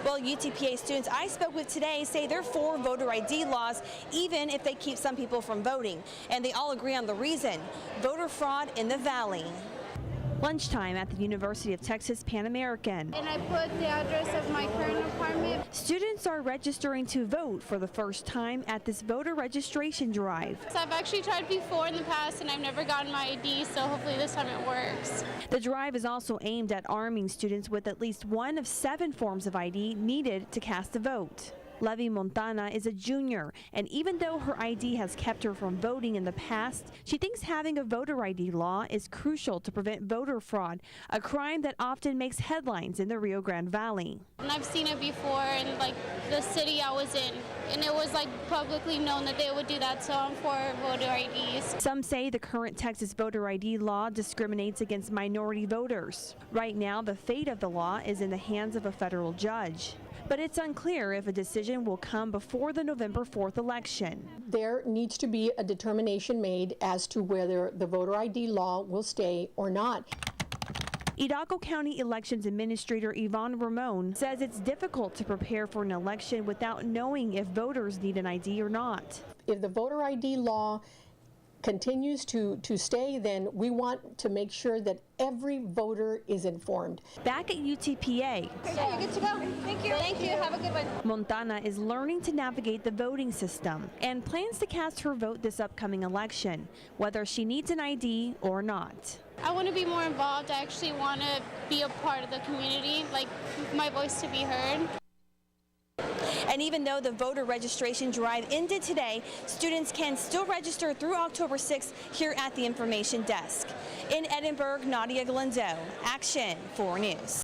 Well, UTPA students I spoke with today say they're for voter ID laws, even if they keep some people from voting. And they all agree on the reason: voter fraud in the Valley. Lunchtime at the University of Texas Pan American. And I put the address of my current apartment. Students are registering to vote for the first time at this voter registration drive. So I've actually tried before in the past and I've never gotten my ID, so hopefully this time it works. The drive is also aimed at arming students with at least one of 7 forms of ID needed to cast a vote. Levy Montana is a junior, and even though her ID has kept her from voting in the past, she thinks having a voter ID law is crucial to prevent voter fraud, a crime that often makes headlines in the Rio Grande Valley. And I've seen it before in like the city I was in, and it was like publicly known that they would do that, so I'm for voter IDs. Some say the current Texas voter ID law discriminates against minority voters. Right now, the fate of the law is in the hands of a federal judge. But it's unclear if a decision will come before the November 4th election. There needs to be a determination made as to whether the voter ID law will stay or not. Hidalgo County Elections Administrator Yvonne Ramon says it's difficult to prepare for an election without knowing if voters need an ID or not. If the voter ID law continues to stay, then we want to make sure that every voter is informed. Back at UTPA, Okay, you're good to go. Thank you. Thank you. Have a good one. Montana is learning to navigate the voting system and plans to cast her vote this upcoming election, whether she needs an ID or not. I want to be more involved. I actually want to be a part of the community, like my voice to be heard. And even though the voter registration drive ended today, students can still register through October 6th here at the information desk. In Edinburgh, Nadia Glendo, Action 4 News.